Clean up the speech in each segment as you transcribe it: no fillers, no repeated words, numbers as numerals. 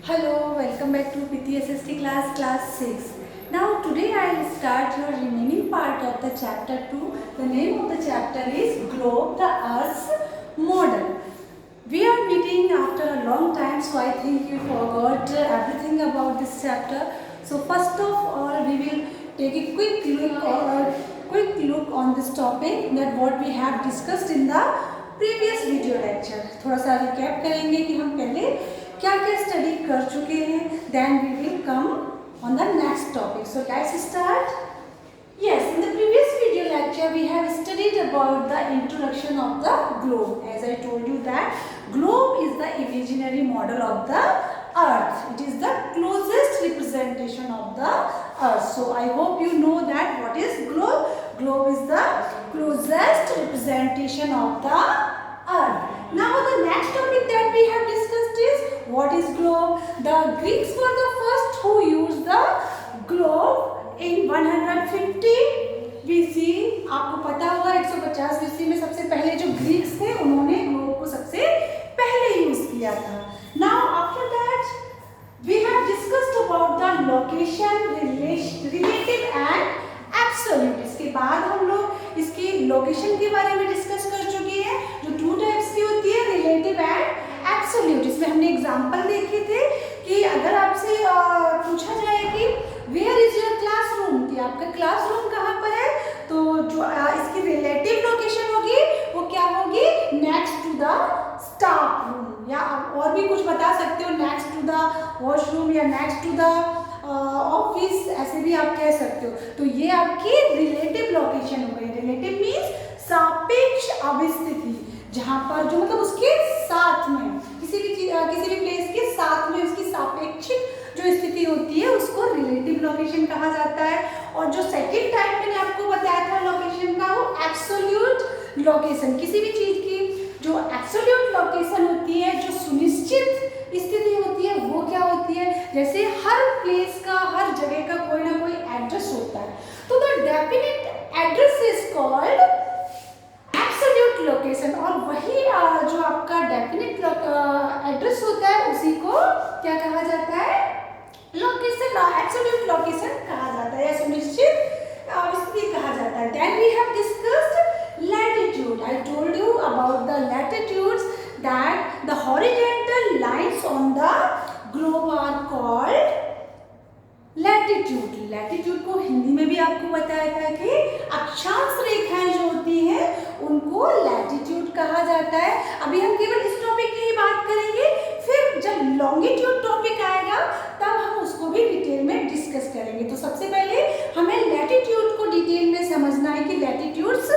Hello, welcome back to PTSST class 6. Now today I will start your remaining part of the chapter 2. The name of the chapter is Globe, the Earth's Model. We are meeting after a long time, so I think you forgot everything about this chapter. So first of all, we will take a quick look on this topic, that what we have discussed in the previous video lecture. थोड़ा सा recap करेंगे कि हम पहले क्या क्या study कर चुके हैं. Then we will come on the next topic. So let's start. Yes, in the previous video lecture we have studied about the introduction of the globe. As I told you that globe is the imaginary model of the earth. It is the closest representation of the earth. So I hope you know that what is globe. Globe is the closest representation of the earth. Now the next topic that we have discussed is what is globe. The Greeks were the first who used the globe in 150 BC. आपको पता होगा 150 BC में सबसे पहले जो Greeks थे उन्होंने globe को सबसे पहले यूज किया था. Now after that we have discussed about the location, relative and absolute. इसके बाद हम लोग इसकी लोकेशन के बारे में डिस्कस कर चुके हैं जो टू टाइप्स की होती है, रिलेटिव एंड एब्सोल्यूट. इसमें हमने एग्जांपल देखे थे कि अगर आपसे पूछा जाए कि वेयर इज योर क्लासरूम, कि आपका क्लासरूम कहाँ पर है, तो जो इसकी रिलेटिव लोकेशन होगी वो क्या होगी, next to the staff room, या आप और भी कुछ बता सकते हो, नेक्स्ट टू द वॉशरूम या नेक्स्ट टू द ऑफिस, ऐसे भी आप कह सकते हो. तो ये आपकी रिलेटिव लोकेशन हो गई. रिलेटिव मीन्स सापेक्ष अवस्थिति, जहाँ पर जो मतलब उसके साथ में किसी भी प्लेस के साथ में उसकी सापेक्षिक जो स्थिति होती है उसको रिलेटिव लोकेशन कहा जाता है. और जो सेकंड टाइप मैंने आपको बताया था लोकेशन का, वो एब्सोल्यूट लोकेशन. किसी भी चीज की जो एब्सोल्यूट लोकेशन होती है, जो सुनिश्चित स्थिति होती है, वो क्या होती है, जैसे हर प्लेस का, हर जगह का कोई ना कोई एड्रेस होता है, तो the definite address is called absolute location. और वही जो आपका डेफिनेट एड्रेस होता है उसी को क्या कहा जाता है, लोकेशन, एब्सोल्यूट लोकेशन कहा जाता है या सुनिश्चित स्थिति कहा जाता है. Then we have discussed latitude. I told you about the latitudes that the horizontal lines on the globe are called latitude. latitude को हिंदी में भी आपको बताया था कि अक्षांश रेखाएं जो होती हैं उनको latitude कहा जाता है. अभी हम केवल इस टॉपिक की ही बात करेंगे, फिर जब longitude टॉपिक आएगा तब हम उसको भी डिटेल में डिस्कस करेंगे. तो सबसे पहले हमें latitude को डिटेल में समझना है कि latitudes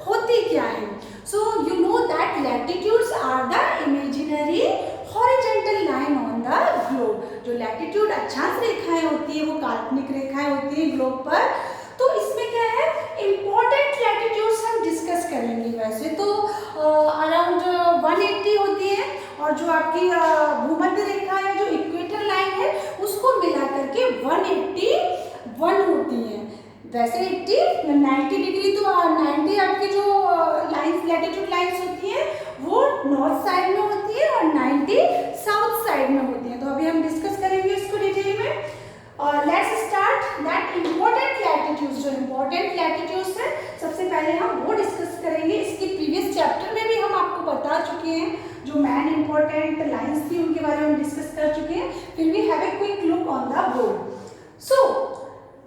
होती क्या है. So you know that latitudes are the imaginary horizontal line on the globe. जो latitude अक्षांश रेखाएं होती है वो काल्पनिक रेखाएं होती है ग्लोब पर. तो इसमें क्या है, important latitudes हम डिस्कस करेंगे. वैसे तो अराउंड 180 होती है, और जो आपकी भूमध्य रेखा है, जो इक्वेटर लाइन है, उसको मिला करके 181 होती है. वैसे 90 डिग्री, तो 90 आपकी जो लाइंस, लैटिट्यूड लाइंस होती हैं वो नॉर्थ साइड में होती है और 90 साउथ साइड में होती है. तो अभी हम डिस्कस करेंगे इसको डिटेल में. और let's start that important latitudes. जो इम्पोर्टेंट लैटिट्यूड्स हैं सबसे पहले हम वो डिस्कस करेंगे. इसके प्रीवियस चैप्टर में भी हम आपको बता चुके हैं, जो मेन इम्पोर्टेंट लाइंस थी उनके बारे में हम डिस्कस कर चुके हैं. फिर we have a quick look on the board. So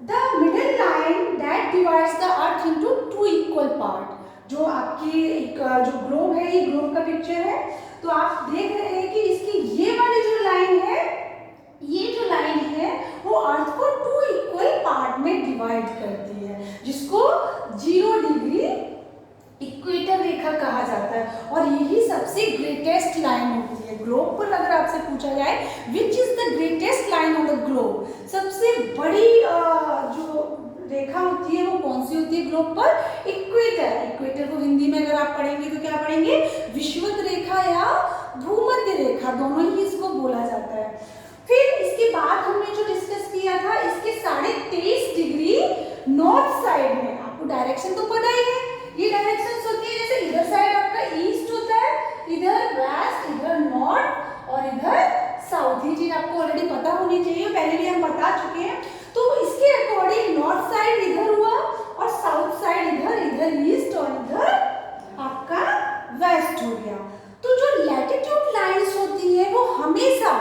the middle line that divides the earth into two equal part. जो आपकी जो ग्लोब है, ये ग्लोब का पिक्चर है. तो आप देख रहे हैं कि इसकी ये वाली जो लाइन है, ये जो लाइन है वो अर्थ को टू इक्वल पार्ट में डिवाइड करती है, जिसको 0 डिग्री इक्वेटर रेखा कहा जाता है. और यही सबसे ग्रेटेस्ट लाइन होती है ग्लोब पर. अगर आपसे पूछा जाए which is the greatest line on the globe, सबसे बड़ी जो रेखा होती है वो कौन सी होती है ग्लोब पर, इक्वेटर. इक्वेटर को हिंदी में अगर आप पढ़ेंगे तो क्या पढ़ेंगे, विषुवत रेखा या भूमध्य रेखा, दोनों ही इसको बोला जाता है. फिर इसके बाद हमने जो डिस्कस किया था, इसके 23.5 डिग्री नॉर्थ साइड में, आपको डायरेक्शन तो पता ही है, ये डायरेक्शंस होती है, जैसे इधर साइड आपका ईस्ट होता है, इधर वेस्ट, इधर नॉर्थ और इधर साउथ. ये चीज़ आपको ऑलरेडी पता होनी चाहिए, पहले भी हम बता चुके हैं। तो इसके अकॉर्डिंग नॉर्थ साइड इधर हुआ और साउथ साइड इधर, इधर ईस्ट और इधर आपका वेस्ट हो गया। तो जो लैटिट्यूड लाइंस होती है वो हमेशा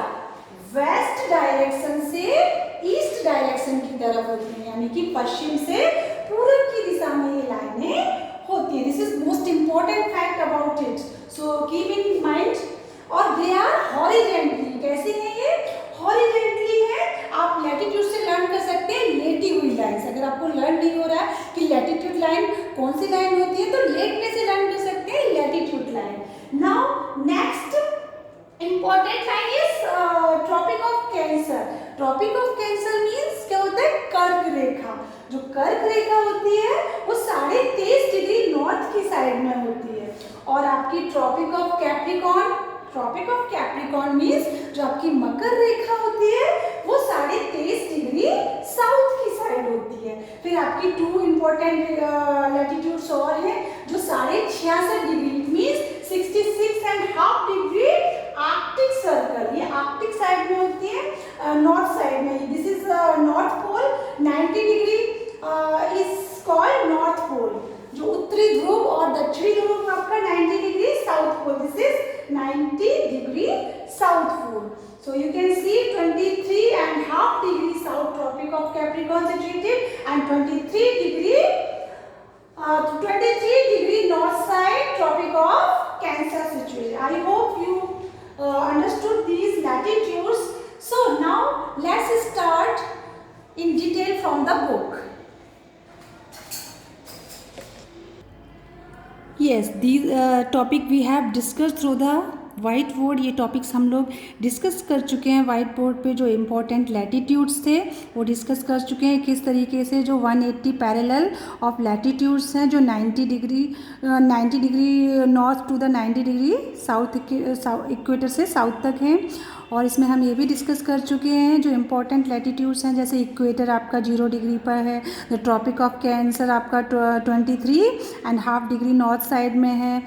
वेस्ट डायरेक्शन से ईस्ट डायरेक्शन की तरफ होती है, यानी कि पश्चिम से पूरब की दिशा में ये लाइनें होती है। This is most important fact about it, so keep in mind. और दे आर हॉरिजेंटली, कैसी है ये? हॉरिजेंटली है। आप लैटिट्यूड से लर्न कर सकते हैं लेटी हुई लाइन्स। अगर आपको लर्न नहीं हो रहा है कि लैटिट्यूड लाइन कौन सी लाइन होती है, तो लेटने से लर्न कर सकते हैं latitude line. Now next important line is Tropic of Cancer. Tropic of Cancer means क्या होता है? कर्क रेखा। जो कर्क रेखा होती है वो 23.5 डिग्री नॉर्थ की साइड में होती है। और आपकी Tropic of Capricorn, Tropic of Capricorn means जो आपकी मकर रेखा होती है वो 23.5 डिग्री साउथ की साइड होती है। फिर आपकी 2 इंपॉर्टेंट लैटिट्यूड्स और हैं जो 66.5 degree means 66.5 degree Arctic Circle, ये आर्कटिक साइड में होती है, नॉर्थ साइड में। This is North Pole. 90 degree is called North Pole. जो उत्तरी ध्रुव और दक्षिणी ध्रुव आपका 90 degree South Pole, this is 90 degree South Pole. So you can see 23.5 degree south tropic of Capricorn situated and 23 degree north side tropic of Cancer situated. I hope you understood these latitudes. So now let's start in detail from the book. Yes, these topic we have discussed through the white board. ये topics हम लोग discuss कर चुके हैं white board पे। जो important latitudes थे वो डिस्कस कर चुके हैं, किस तरीके से जो 180 पैरेलल ऑफ लैटिट्यूड्स हैं जो 90 degree north to the 90 degree south equator से साउथ तक हैं। और इसमें हम ये भी डिस्कस कर चुके हैं जो इम्पोर्टेंट लैटिट्यूड्स हैं, जैसे इक्वेटर आपका 0 डिग्री पर है, द ट्रॉपिक ऑफ कैंसर आपका 23.5 डिग्री नॉर्थ साइड में है,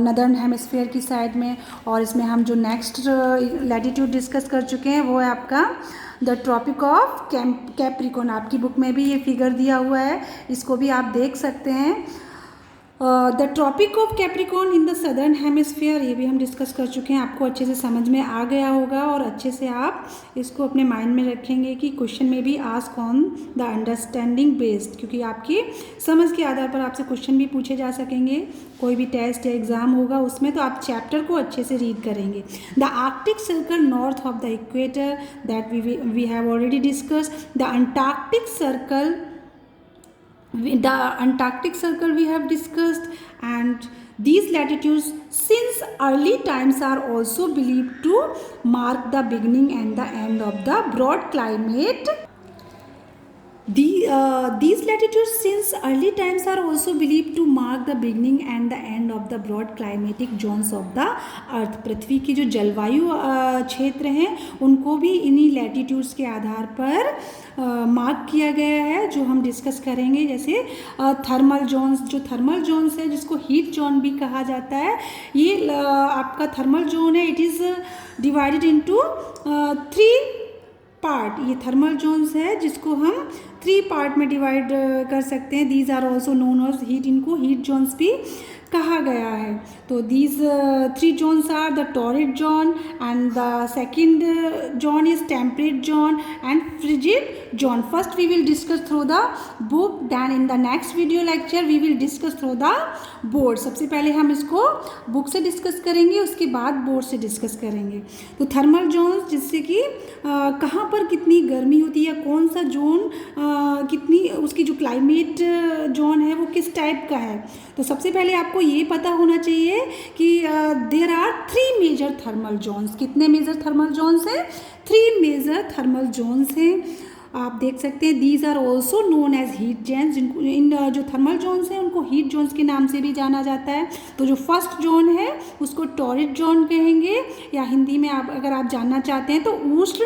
नदर्न हेमिस्फीयर की साइड में। और इसमें हम जो नेक्स्ट लैटिट्यूड डिस्कस कर चुके हैं वो है आपका द ट्रॉपिक ऑफ कैप्रिकॉर्न। आपकी बुक में भी ये फिगर दिया हुआ है, इसको भी आप देख सकते हैं। The Tropic of Capricorn in the southern hemisphere, ये भी हम डिस्कस कर चुके हैं। आपको अच्छे से समझ में आ गया होगा और अच्छे से आप इसको अपने माइंड में रखेंगे कि क्वेश्चन में भी ask on the understanding based, क्योंकि आपकी समझ के आधार पर आपसे क्वेश्चन भी पूछे जा सकेंगे। कोई भी टेस्ट या एग्ज़ाम होगा उसमें तो आप चैप्टर को अच्छे से रीड करेंगे। The Arctic Circle north of the equator, that we have already discussed. The Antarctic Circle, the Antarctic circle we have discussed, and these latitudes since early times are also believed to mark the beginning and the end of the broad climate. These latitudes since early times are also believed to mark the beginning and the end of the broad climatic zones of the earth. पृथ्वी की जो जलवायु क्षेत्र हैं उनको भी इन्हीं latitudes के आधार पर मार्क किया गया है, जो हम डिस्कस करेंगे। जैसे थर्मल जोन्स, जो थर्मल जोन्स है जिसको हीट जोन भी कहा जाता है, ये आपका थर्मल जोन है। It is divided into 3 part. ये थर्मल जोन्स है जिसको हम 3 पार्ट में डिवाइड कर सकते हैं। These are also known as heat, इनको हीट जोन्स भी कहा गया है। तो these 3 zones are the torrid zone and the second zone is temperate zone and frigid zone. First we will discuss through the book, then in the next video lecture we will discuss through the board. सबसे पहले हम इसको book से discuss करेंगे, उसके बाद board से discuss करेंगे। तो थर्मल जोन्स, जिससे कि कहाँ पर कितनी गर्मी होती है, कौन सा जोन कितनी, उसकी जो क्लाइमेट जोन है वो किस टाइप का है। तो सबसे पहले आपको ये पता होना चाहिए कि there are 3 major thermal zones. कितने मेजर थर्मल जोन्स हैं? 3 मेजर थर्मल जोन्स हैं। आप देख सकते हैं these are also known as heat zones. जिनको इन जो थर्मल जोन्स हैं उनको हीट जोन्स के नाम से भी जाना जाता है। तो जो फर्स्ट जोन है उसको टॉरिड जोन कहेंगे, या हिंदी में आप अगर आप जानना चाहते हैं तो उष्ण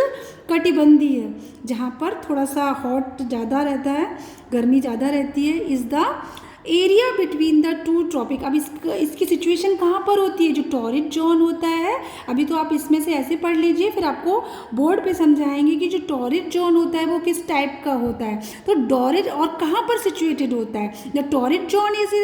कटिबंधीय है, जहाँ पर थोड़ा सा हॉट ज़्यादा रहता है, गर्मी ज़्यादा रहती है, is the area between the two tropic. अब इसकी सिचुएशन कहाँ पर होती है? जो टॉरिड जोन होता है, अभी तो आप इसमें से ऐसे पढ़ लीजिए, फिर आपको बोर्ड पे समझाएंगे कि जो टॉरिड जोन होता है वो किस टाइप का होता है। तो टॉरिड और कहाँ पर सिचुएटेड होता है? The torrid zone is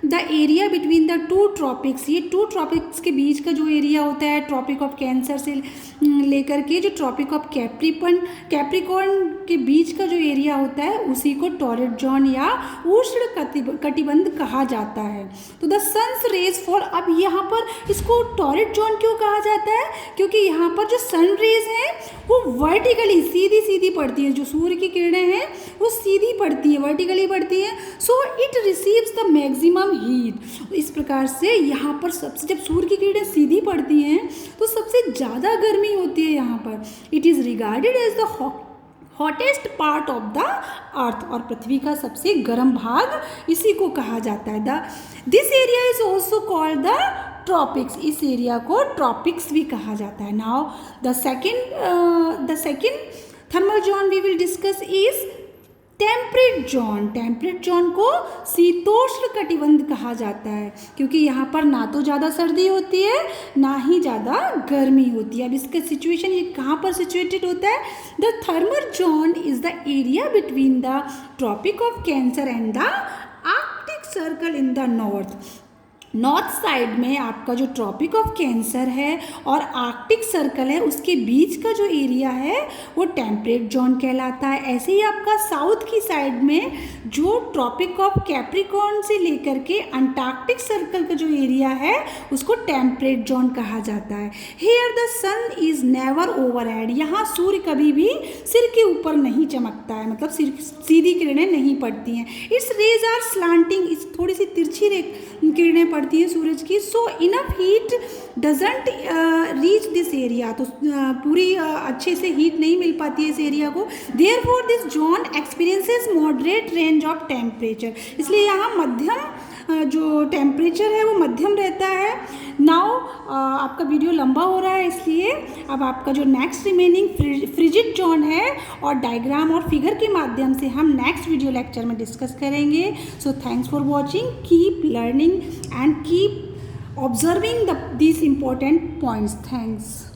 the area between the to tropics. ये टू ट्रॉपिक्स के बीच का जो एरिया होता है, ट्रॉपिक ऑफ कैंसर से लेकर के जो ट्रॉपिक ऑफ कैप्रिकॉर्न के बीच का जो एरिया होता है, उसी को टॉरिड जोन या उष्ण कटिबंध कहा जाता है। तो द सन्स रेज फॉल, अब यहाँ पर इसको टॉरिड जोन क्यों कहा जाता है? क्योंकि यहाँ पर जो सन रेज हैं वो वर्टिकली सीधी पड़ती हैं। जो सूर्य की किरणें हैं वो सीधी पड़ती है, वर्टिकली पड़ती है। So it receives the maximum heat. इस प्रकार से यहाँ पर सबसे, जब सूर्य की किरणें सीधी पड़ती हैं तो सबसे ज़्यादा गर्मी होती है यहाँ पर। It is regarded as the hottest part of the earth, और पृथ्वी का सबसे गर्म भाग इसी को कहा जाता है। This area is also called the tropics. इस एरिया को ट्रॉपिक्स भी कहा जाता है। Now the second thermal zone we will discuss is temperate zone. Temperate zone को शीतोष्ण कटिबंध कहा जाता है, क्योंकि यहाँ पर ना तो ज़्यादा सर्दी होती है ना ही ज़्यादा गर्मी होती है। अब इसका सिचुएशन ये कहाँ पर सिचुएटेड होता है? The thermal zone is the area between the Tropic of Cancer and the Arctic Circle in the north side में आपका जो ट्रॉपिक ऑफ कैंसर है और आर्कटिक सर्कल है, उसके बीच का जो एरिया है वो टेम्परेट जोन कहलाता है। ऐसे ही आपका साउथ की साइड में जो ट्रॉपिक ऑफ कैप्रिकॉर्न से लेकर के अंटार्कटिक सर्कल का जो एरिया है उसको टेम्परेट जोन कहा जाता है। Here the sun is never overhead. यहाँ सूर्य कभी भी सिर के ऊपर नहीं चमकता है, मतलब सीधी किरणें नहीं पड़ती हैं। इट्स रेज आर स्लांटिंग, इस थोड़ी सी तिरछी किरणें पड़ती है सूरज की। So enough heat doesn't reach this area, तो पूरी अच्छे से हीट नहीं मिल पाती है इस एरिया को। Therefore this zone experiences moderate range of temperature, इसलिए यहाँ मध्यम जो टेम्परेचर है वो मध्यम रहता है। नाउ आपका वीडियो लंबा हो रहा है, इसलिए अब आपका जो नेक्स्ट रिमेनिंग फ्रिजिड जोन है और डायग्राम और फिगर के माध्यम से हम नेक्स्ट वीडियो लेक्चर में डिस्कस करेंगे। So thanks for watching, keep learning and keep observing these important points. Thanks.